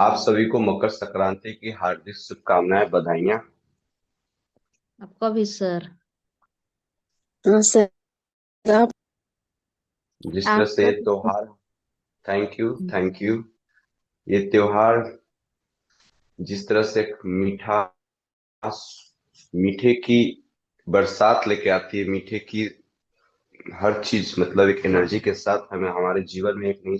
आप सभी को मकर संक्रांति की हार्दिक शुभकामनाएं, बधाइयां। आपका भी सर। हाँ सर। आप जिस तरह से आपका ये भी सर। त्योहार, थैंक यू थैंक यू। ये त्योहार जिस तरह से एक मीठे की बरसात लेके आती है, मीठे की हर चीज, मतलब एक एनर्जी के साथ हमें हमारे जीवन में एक नई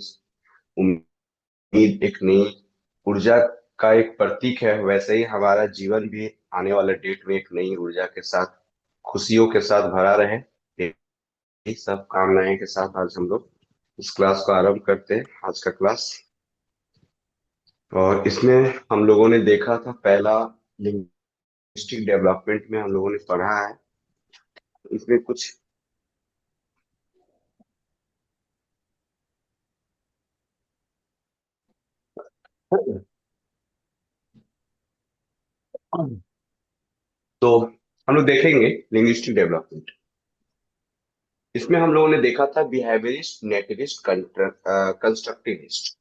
उम्मीद, एक नई ऊर्जा का एक प्रतीक है। वैसे ही हमारा जीवन भी आने वाले डेट में एक नई ऊर्जा के साथ, खुशियों के साथ भरा रहे। यही सब कामनाएं के साथ आज हम लोग इस क्लास को आरंभ करते हैं, आज का क्लास। और इसमें हम लोगों ने देखा था, पहला लिंग्विस्टिक डेवलपमेंट में हम लोगों ने पढ़ा है। इसमें कुछ तो हम लोग देखेंगे लिंग्विस्टिक डेवलपमेंट। इसमें हम लोगों ने देखा था बिहेवियरिस्ट, नेटिविस्ट, कंस्ट्रक्टिविस्ट।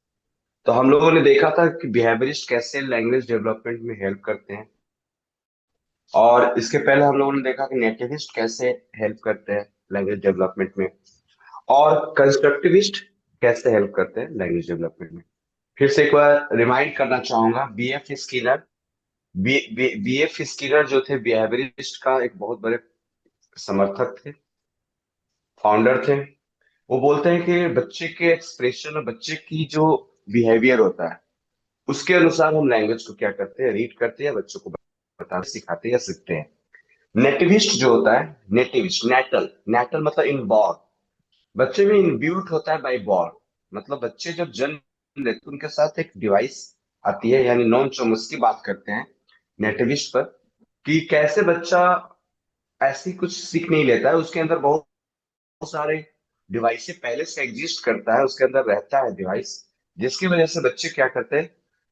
तो हम लोगों ने देखा था कि बिहेवियरिस्ट कैसे लैंग्वेज डेवलपमेंट में हेल्प करते हैं, और इसके पहले हम लोगों ने देखा कि नेटिविस्ट कैसे हेल्प करते हैं लैंग्वेज डेवलपमेंट में, और कंस्ट्रक्टिविस्ट कैसे हेल्प करते हैं लैंग्वेज डेवलपमेंट में। फिर से एक बार रिमाइंड करना चाहूंगा, बीएफ स्किनर, बीएफ स्किनर जो थे बिहेवियरिस्ट का एक बहुत बड़े समर्थक थे, फाउंडर थे। वो बोलते हैं कि बच्चे के एक्सप्रेशन और बच्चे की जो बिहेवियर होता है, उसके अनुसार हम लैंग्वेज को क्या करते हैं, रीड करते हैं या बच्चों को बता सिखाते हैं या सीखते हैं। नेटिविस्ट जो होता है, नेटिविस्ट, नेटल, नेटल मतलब इनबॉर्न, बच्चे में इनब्यूट होता है बाय बॉर्न। मतलब बच्चे जब जन्म लेते हैं उनके साथ एक डिवाइस आती है, यानी नॉन चोमस की बात करते हैं नेटिविस्ट पर, कि कैसे बच्चा ऐसी कुछ सीख नहीं लेता है, उसके अंदर बहुत सारे डिवाइस पहले से एग्जिस्ट करता है, उसके अंदर रहता है डिवाइस, जिसकी वजह से बच्चे क्या करते हैं,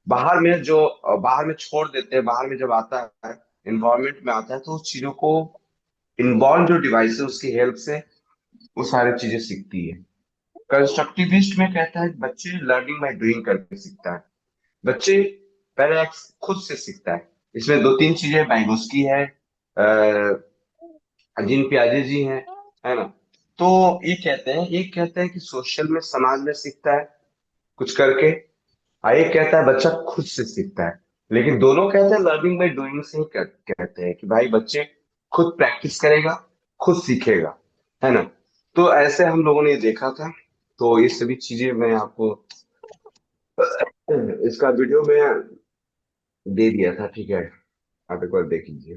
बाहर में छोड़ देते हैं, बाहर में जब आता है, इन्वायरमेंट में आता है, तो उस चीजों को इनबॉर्न जो डिवाइस है उसकी हेल्प से वो सारी चीजें सीखती है। कंस्ट्रक्टिविस्ट में कहता है कि बच्चे लर्निंग बाय डूइंग करके सीखता है। बच्चे पहले खुद से सीखता है। इसमें दो तीन चीजें वाइगोस्की है, जिन प्याजे जी हैं, है ना। तो एक कहते हैं कि सोशल में, समाज में सीखता है कुछ करके, और एक कहता है बच्चा खुद से सीखता है। लेकिन दोनों कहते हैं लर्निंग बाय डूइंग से ही कहते हैं कि भाई बच्चे खुद प्रैक्टिस करेगा, खुद सीखेगा, है ना। तो ऐसे हम लोगों ने ये देखा था। तो ये सभी चीजें मैं आपको इसका वीडियो में दे दिया था, ठीक है, आप एक बार देख लीजिए।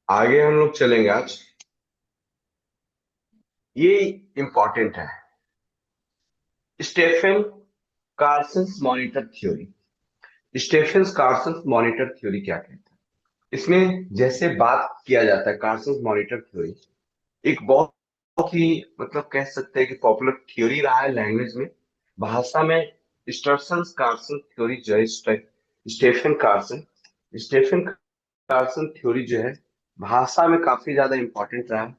आगे हम लोग चलेंगे आज। ये इंपॉर्टेंट है, Stephen Krashen's monitor theory. Stephen Krashen's monitor theory क्या कहता है? इसमें जैसे बात किया जाता है, कार्सन्स मॉनिटर थ्योरी एक बहुत बहुत ही, मतलब कह सकते हैं कि पॉपुलर थ्योरी रहा है लैंग्वेज में, भाषा में। स्टर्सन कार्सन थ्योरी जो है, Stephen Krashen Stephen Krashen theory जो है, भाषा में काफी ज्यादा इंपॉर्टेंट रहा है।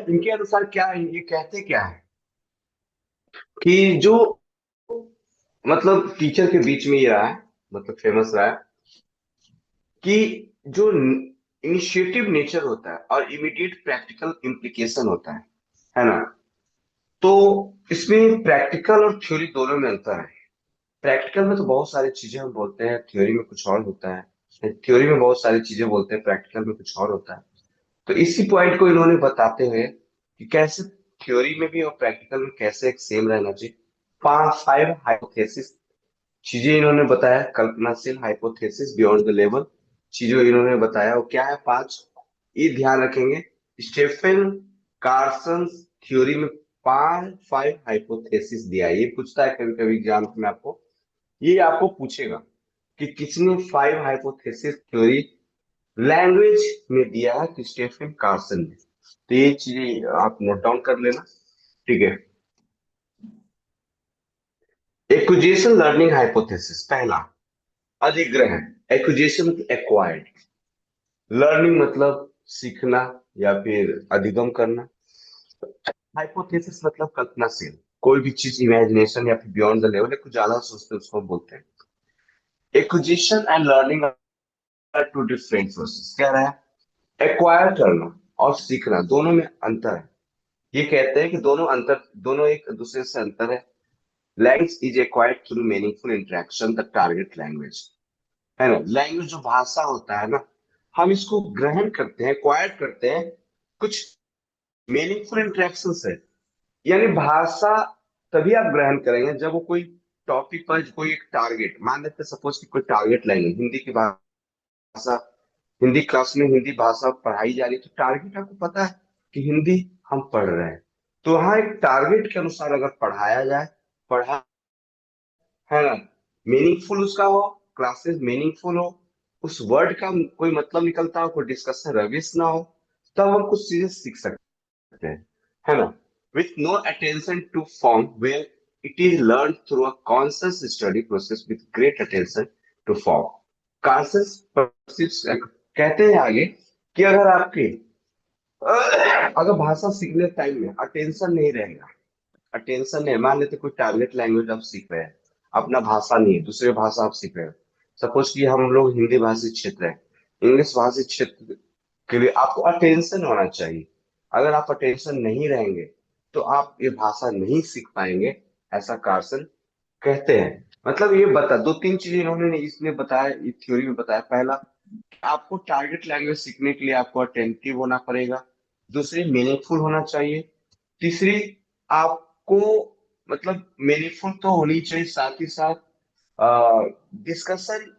इनके अनुसार क्या है, ये कहते क्या है कि जो, मतलब टीचर के बीच में ये रहा है, मतलब फेमस रहा है, कि जो इनिशिएटिव नेचर होता है और इमीडिएट प्रैक्टिकल इम्प्लीकेशन होता है ना। तो इसमें प्रैक्टिकल और थ्योरी दोनों में अंतर है। प्रैक्टिकल में तो बहुत सारी चीजें हम बोलते हैं, थ्योरी में कुछ और होता है। थ्योरी में बहुत सारी चीजें बोलते हैं, प्रैक्टिकल में कुछ और होता है। तो इसी पॉइंट को इन्होंने बताते हुए कि कैसे थ्योरी में भी और प्रैक्टिकल में कैसे एक सेम रहना चाहिए, पांच फाइव हाइपोथेसिस चीजें इन्होंने बताया। कल्पनाशील हाइपोथेसिस बियॉन्ड द लेवल चीजों इन्होंने बताया, वो क्या है, पांच, ये ध्यान रखेंगे। स्टेफन कार्सन थ्योरी में पांच फाइव हाइपोथेसिस दिया है। ये पूछता है कभी कभी एग्जाम में आपको, ये आपको पूछेगा कि किसने फाइव हाइपोथेसिस थ्योरी लैंग्वेज में दिया है, कि स्टेफन कार्सन ने। तो ये चीजें आप नोट डाउन कर लेना, ठीक है। एक्विजिशन लर्निंग हाइपोथेसिस पहला, अधिग्रहण। एक्विजिशन एक्वायर्ड, लर्निंग मतलब सीखना या फिर अधिगम करना, हाइपोथेसिस मतलब कल्पनाशील, कोई भी चीज इमेजिनेशन या फिर बियॉन्ड द लेवल या कुछ ज्यादा सोचते हैं उसको हम बोलते हैं। Acquisition and learning are two different process, कह रहा है एक्वायर करना और सीखना दोनों में अंतर है। ये कहते हैं कि दोनों एक दूसरे से अंतर है। Language is acquired through meaningful interaction the target language, है ना। लैंग्वेज जो भाषा होता है ना, हम इसको ग्रहण करते हैं, एक्वायर करते हैं कुछ मीनिंगफुल इंटरेक्शन से। यानी भाषा तभी आप ग्रहण करेंगे जब वो कोई टॉपिक पर कोई एक टारगेट, मान लेते हैं सपोज कि कोई टारगेट लैंग्वेज हिंदी की भाषा, हिंदी क्लास में हिंदी भाषा पढ़ाई जा रही है, तो टारगेट आपको पता है कि हिंदी हम पढ़ रहे हैं। तो वहां एक टारगेट के अनुसार अगर पढ़ाया जाए, पढ़ा, है ना, मीनिंगफुल उसका हो, क्लासेस मीनिंगफुल हो, उस वर्ड का कोई मतलब निकलता हो, कोई डिस्कशन रविश ना हो, तब हम कुछ चीजें सीख सकते हैं, है ना। With no attention to form where it is learn through a conscious study process with great attention to form. Conscious कहते हैं आगे कि अगर आपके अगर भाषा सीखने टाइम में अटेंशन नहीं रहेगा, अटेंशन नहीं, मान लेते कोई टारगेट लैंग्वेज आप सीख रहे हैं, अपना भाषा नहीं है, दूसरे भाषा आप सीख रहे हैं। सपोज कि हम लोग हिंदी भाषी क्षेत्र है, इंग्लिश भाषी क्षेत्र के लिए आपको अटेंशन होना चाहिए। अगर आप अटेंशन नहीं रहेंगे तो आप ये भाषा नहीं सीख पाएंगे, ऐसा कार्सन कहते हैं। मतलब ये बता, दो तीन चीजें इन्होंने इसमें बताया, इस थ्योरी में बताया। पहला, आपको टारगेट लैंग्वेज सीखने के लिए आपको अटेंटिव होना पड़ेगा। दूसरी, मीनिंगफुल होना चाहिए। तीसरी, आपको मतलब मीनिंगफुल तो होनी चाहिए, साथ ही साथ डिस्कशन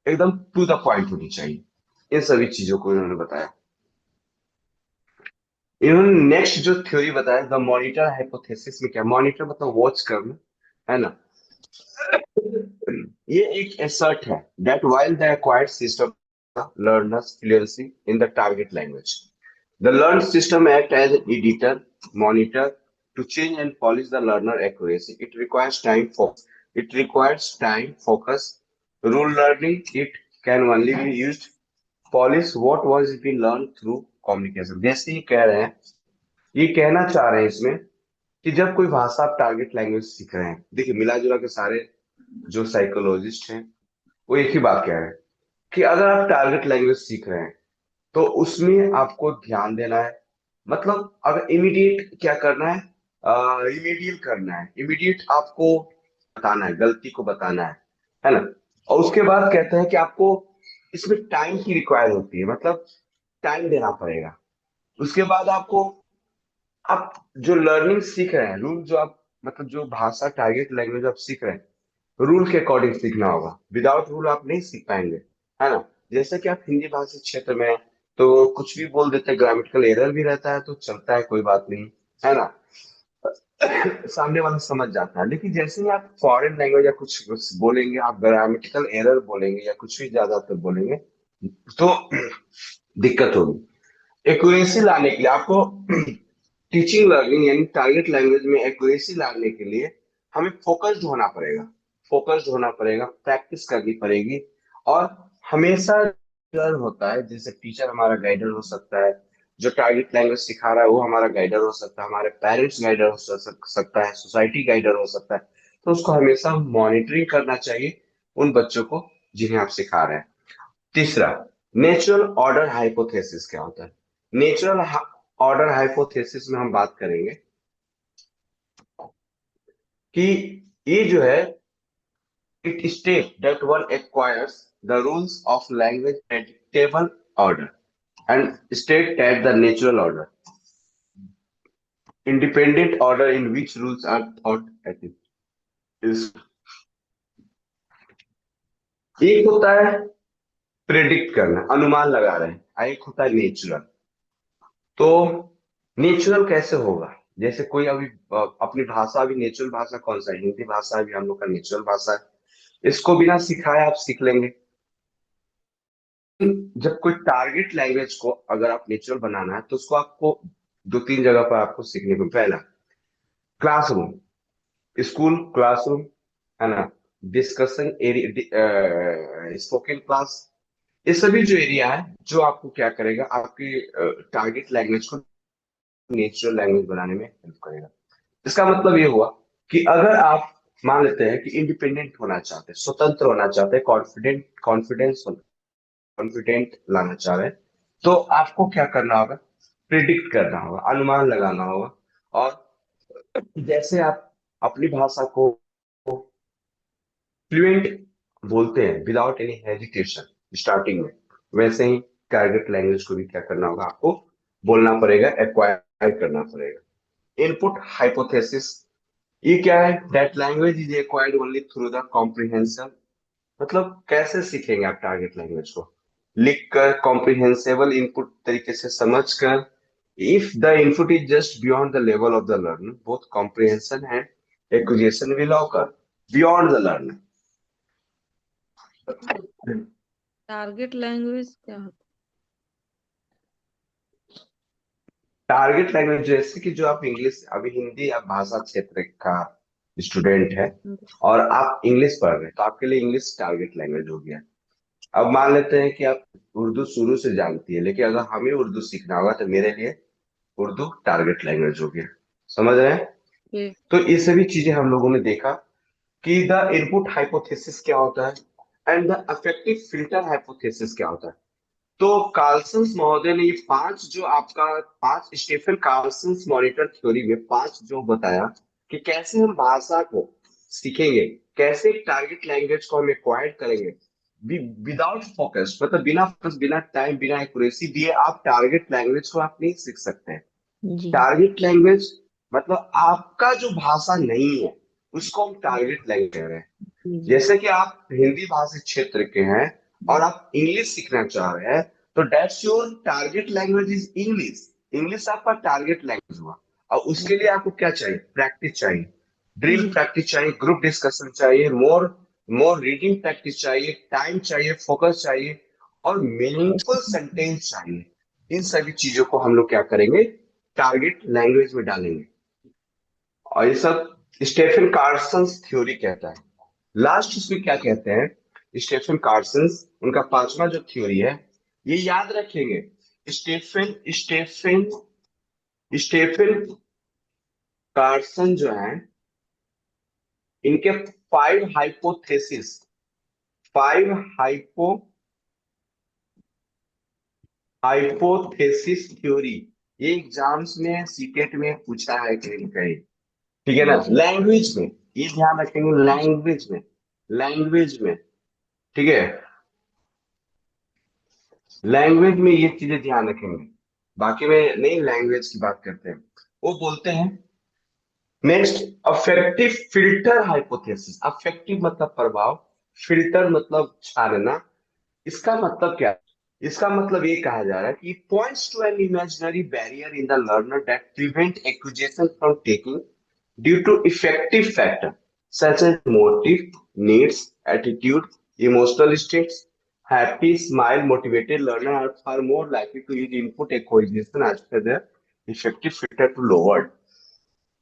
एकदम टू द पॉइंट होनी चाहिए। इन सभी चीजों को इन्होंने बताया। इन्होंने नेक्स्ट जो थ्योरी बताया, द मॉनिटर हाइपोथेसिस में क्या, मॉनिटर मतलब वॉच करना, है ना। ये एक एसर्ट है that while the acquired system learners fluency in the target language, the learned system act as an editor, monitor to change and polish the learner accuracy. It requires time focus. It requires time focus. Rule learning, it can only be used polish what was been learned through communication. जैसे ही कह रहे हैं, ये कहना चाह रहे हैं इसमें कि जब कोई भाषा आप टारगेट लैंग्वेज सीख रहे हैं, देखिए मिला जुला के सारे जो साइकोलॉजिस्ट हैं वो एक ही बात कह रहे हैं कि अगर आप टारगेट लैंग्वेज सीख रहे हैं तो उसमें आपको ध्यान देना है। मतलब अगर इमीडिएट क्या करना है, इमीडिएट करना है, इमीडिएट आपको बताना है, गलती को बताना है ना। और उसके बाद कहते हैं कि आपको इसमें टाइम की रिक्वायर होती है, मतलब टाइम देना पड़ेगा। उसके बाद आपको, आप जो लर्निंग सीख रहे हैं, रूल जो आप मतलब जो भाषा टारगेट लैंग्वेज आप सीख रहे हैं, रूल के अकॉर्डिंग सीखना होगा। विदाउट रूल आप नहीं सीख पाएंगे, है ना। जैसे कि आप हिंदी भाषी क्षेत्र में हैं, तो कुछ भी बोल देते हैं, ग्रामेटिकल एरर भी रहता है तो चलता है, कोई बात नहीं, है ना। सामने वाला समझ जाता है। लेकिन जैसे ही आप फॉरेन लैंग्वेज या कुछ बोलेंगे, आप ग्रामेटिकल एरर बोलेंगे या कुछ भी ज्यादातर बोलेंगे, तो दिक्कत होगी। एक्यूरेसी लाने के लिए आपको टीचिंग लर्निंग यानी टारगेट लैंग्वेज में एक्यूरेसी लाने के लिए हमें फोकस्ड होना पड़ेगा, फोकस्ड होना पड़ेगा, प्रैक्टिस करनी पड़ेगी। और हमेशा गाइडर होता है, जैसे टीचर हमारा गाइडर हो सकता है, जो टारगेट लैंग्वेज सिखा रहा है वो हमारा गाइडर हो सकता है, हमारे पेरेंट्स गाइडर हो सकता है, सोसाइटी गाइडर हो सकता है। तो उसको हमेशा मॉनिटरिंग करना चाहिए उन बच्चों को जिन्हें आप सिखा रहे हैं। तीसरा, नेचुरल ऑर्डर हाइपोथेसिस क्या होता है। नेचुरल ऑर्डर हाइपोथेसिस में हम बात करेंगे कि ये जो है, it state that one acquires the rules of language predictable order and state that the natural order independent order in which rules are thought at it is। एक होता है प्रेडिक्ट करना, अनुमान लगा रहे हैं, एक होता है नेचुरल। तो नेचुरल कैसे होगा, जैसे कोई अभी अपनी भाषा, अभी नेचुरल भाषा कौन सा है, हिंदी भाषा अभी हम लोग का नेचुरल भाषा है, इसको बिना सिखाए आप सीख लेंगे। जब कोई टारगेट लैंग्वेज को अगर आप नेचुरल बनाना है तो उसको आपको दो तीन जगह पर आपको सीखने को, पहला क्लासरूम, स्कूल क्लासरूम, है ना, डिस्कशन एरिया, स्पोकन क्लास, ये सभी जो एरिया है जो आपको क्या करेगा, आपकी टारगेट लैंग्वेज को नेचुरल लैंग्वेज बनाने में हेल्प करेगा। इसका मतलब ये हुआ कि अगर आप मान लेते हैं कि इंडिपेंडेंट होना चाहते हैं, स्वतंत्र होना चाहते हैं, कॉन्फिडेंट लाना चाह रहे हैं, तो आपको क्या करना होगा? प्रिडिक्ट करना होगा, अनुमान लगाना होगा। और जैसे आप अपनी भाषा को फ्लुएंट बोलते हैं विदाउट एनी हेजिटेशन स्टार्टिंग में, वैसे ही टारगेट लैंग्वेज को भी क्या करना होगा? आपको बोलना पड़ेगा, एक्वायर करना पड़ेगा। इनपुट हाइपोथेसिस, ये क्या है? That language is acquired only through the comprehension. मतलब कैसे सीखेंगे आप टारगेट लैंग्वेज को? लिख कर, कॉम्प्रिहेंसिबल इनपुट तरीके से समझ कर। If the input is just beyond the level of the learner, both comprehension and acquisition will occur beyond the learner. Target language क्या होता टारगेट लैंग्वेज जैसे कि जो आप इंग्लिश, अभी हिंदी आप भाषा क्षेत्र का स्टूडेंट है है? और आप इंग्लिश पढ़ रहे हैं, तो आपके लिए इंग्लिश टारगेट लैंग्वेज हो गया। अब मान लेते हैं कि आप उर्दू शुरू से जानती है, लेकिन अगर हमें उर्दू सीखना होगा तो मेरे लिए उर्दू टारगेट लैंग्वेज हो गया। समझ रहे हैं? ये तो ये सभी चीजें हम लोगों ने देखा कि द इनपुट हाइपोथेसिस क्या होता है and the affective filter hypothesis क्या होता है। तो कार्लसन्स महोदय ने ये पांच जो आपका पांच स्टीफन कार्लसन्स मॉनिटर थ्योरी में पांच जो बताया कि कैसे हम भाषा को सीखेंगे, कैसे टारगेट लैंग्वेज को हम एक्वायर करेंगे विदाउट फोकस, मतलब बिना फोकस, बिना टाइम, बिना एक्यूरेसी दिए आप टारगेट लैंग्वेज को आप नहीं सीख सकते हैं। जी टारगेट लैंग्वेज मतलब आपका जो भाषा नहीं है उसको हम टारगेट लैंग्वेज कह रहे हैं। जी जी जैसे कि आप हिंदी भाषी क्षेत्र के हैं और आप इंग्लिश सीखना चाह रहे हैं, तो that's your target language is English. English आपका टारगेट लैंग्वेज हुआ। और उसके लिए आपको क्या चाहिए? प्रैक्टिस चाहिए, ड्रिल जी प्रैक्टिस चाहिए, ग्रुप डिस्कशन चाहिए, मोर मोर रीडिंग प्रैक्टिस चाहिए, टाइम चाहिए, फोकस चाहिए और मीनिंगफुल सेंटेंस चाहिए। इन सभी चीजों को हम लोग क्या करेंगे? टारगेट लैंग्वेज में डालेंगे। और ये सब स्टेफन कार्सन्स थ्योरी कहता है। लास्ट उसमें क्या कहते हैं स्टेफन कार्सन्स, उनका पांचवा जो थ्योरी है, ये याद रखेंगे। स्टेफन स्टेफन स्टेफन कार्सन जो है, इनके five hypothesis, five hypothesis theory, ये एग्जाम्स में सीटेट में पूछा है कहीं कहीं। ठीक है ना? जी जी लैंग्वेज में, ये ध्यान रखेंगे, लैंग्वेज में, लैंग्वेज में। ठीक है, लैंग्वेज में ये चीजें ध्यान रखेंगे। बाकी में नहीं, लैंग्वेज की बात करते हैं। वो बोलते हैं next affective filter hypothesis. Affective मतलब प्रभाव, फिल्टर मतलब छानना। इसका मतलब क्या है? इसका मतलब ये कहा जा रहा है कि points to an imaginary barrier in the learner that prevent acquisition from taking due to effective factor such as motive, needs, attitude, emotional states. Happy, smile, motivated learner are far more likely to use input acquisition as per their effective filter to lowered।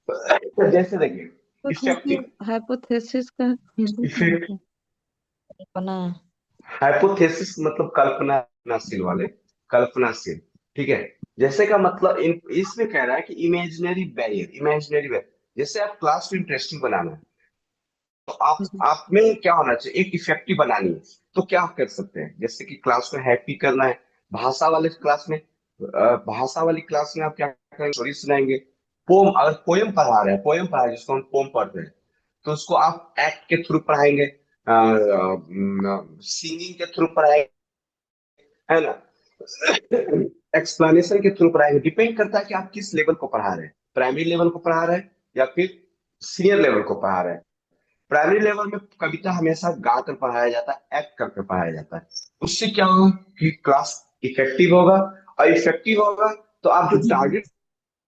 तो जैसे देखिए, effective hypothesis का हिंदी में effect, क्या बना है? Hypothesis मतलब कल्पनाशील वाले, कल्पनाशील। ठीक है, जैसे का मतलब इन इसमें कह रहा है कि इमेजिनरी बैरियर, इमेजिनरी बैरियर, जैसे आप क्लास को इंटरेस्टिंग बनाना है, तो आप में क्या होना चाहिए? एक इफेक्टिव बनानी है। तो क्या कर सकते हैं? जैसे कि क्लास को हैप्पी करना है, भाषा वाले क्लास में, भाषा वाली क्लास में आप क्या करेंगे? स्टोरी सुनाएंगे। पोम, अगर पोयम पढ़ा रहे हैं, पोयम पढ़ा रहे हैं जिसको हम पोम पढ़ते हैं, तो उसको आप एक्ट के थ्रू पढ़ाएंगे, सिंगिंग के थ्रू पढ़ाएंगे, है ना, एक्सप्लेनेशन के थ्रू पढ़ाएंगे। डिपेंड करता है कि आप किस लेवल को पढ़ा रहे हैं, प्राइमरी लेवल को पढ़ा रहे हैं या फिर सीनियर लेवल को पढ़ा रहे हैं। प्राइमरी लेवल में कविता हमेशा गा कर पढ़ाया जाता है, एक्ट करके पढ़ाया जाता है। उससे क्या होगा कि क्लास इफेक्टिव होगा, और इफेक्टिव होगा तो आप जो टारगेट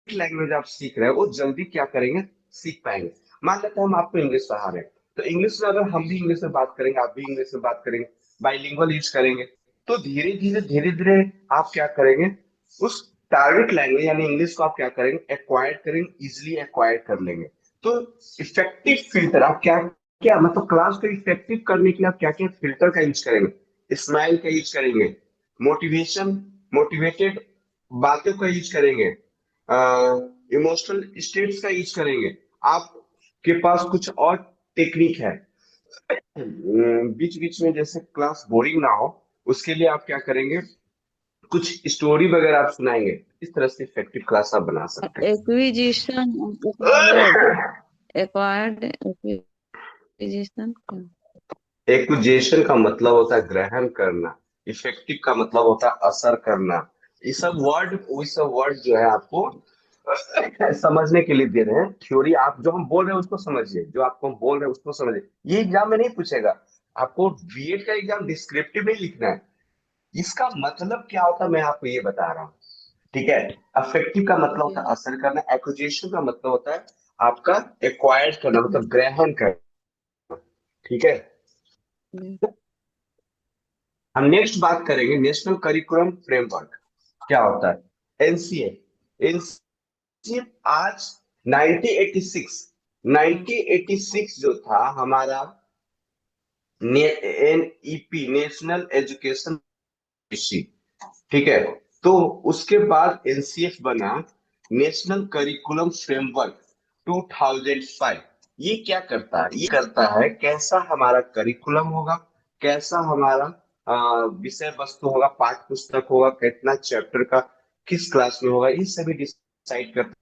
लैंग्वेज आप सीख रहे हैं वो जल्दी क्या करेंगे? सीख पाएंगे। मान लेते हैं हम आपको इंग्लिश पढ़ा रहे हैं, तो इंग्लिश में अगर हम भी इंग्लिश में बात करेंगे, आप भी इंग्लिश में बात करेंगे, बाइलिंगुअल यूज करेंगे, तो धीरे धीरे आप क्या करेंगे? उस टारगेट लैंग्वेज यानी इंग्लिश को आप क्या करेंगे? एक्वायर करेंगे, इजिली एक्वायर कर लेंगे। तो इफेक्टिव फिल्टर आप क्या क्या मतलब क्लास को इफेक्टिव करने के लिए आप क्या क्या फिल्टर का यूज करेंगे? स्माइल का यूज करेंगे, मोटिवेशन, मोटिवेटेड बातों का यूज करेंगे, इमोशनल स्टेट्स का यूज करेंगे। आपके पास कुछ और टेक्निक है, बीच बीच में जैसे क्लास बोरिंग ना हो, उसके लिए आप क्या करेंगे, कुछ स्टोरी वगैरह आप सुनाएंगे। इस तरह से इफेक्टिव क्लास आप बना सकते एक्विजिशन, हैं। एक्वायर्ड एक्विजिशन क्या? एक्विजेशन का मतलब होता है ग्रहण करना, इफेक्टिव का मतलब होता है असर करना। ये सब वर्ड जो है आपको समझने के लिए दे रहे हैं। थ्योरी आप जो हम बोल रहे हैं उसको समझिए, जो आपको हम बोल रहे हैं उसको समझिए। ये एग्जाम में नहीं पूछेगा, आपको बीएड का एग्जाम डिस्क्रिप्टिव नहीं लिखना है। इसका मतलब क्या होता है मैं आपको ये बता रहा हूँ, ठीक है। अफेक्टिव का मतलब होता ओके। है असर करना, एक्विजिशन का मतलब होता है आपका एक्वायर्ड करना, मतलब ग्रहण करना, ठीक है। हम नेक्स्ट बात करेंगे नेशनल करिकुलम फ्रेमवर्क क्या होता है। एनसीए, एनसीए आज 1986, 1986 जो था हमारा एनईपी, नेशनल एजुकेशन पॉलिसी, ठीक है। तो उसके बाद एनसीएफ बना, नेशनल करिकुलम फ्रेमवर्क 2005। ये क्या करता है, ये करता है कैसा हमारा करिकुलम होगा, कैसा हमारा विषय वस्तु होगा, पाठ्य पुस्तक होगा, कितना चैप्टर का किस क्लास में होगा, ये सभी डिसाइड करता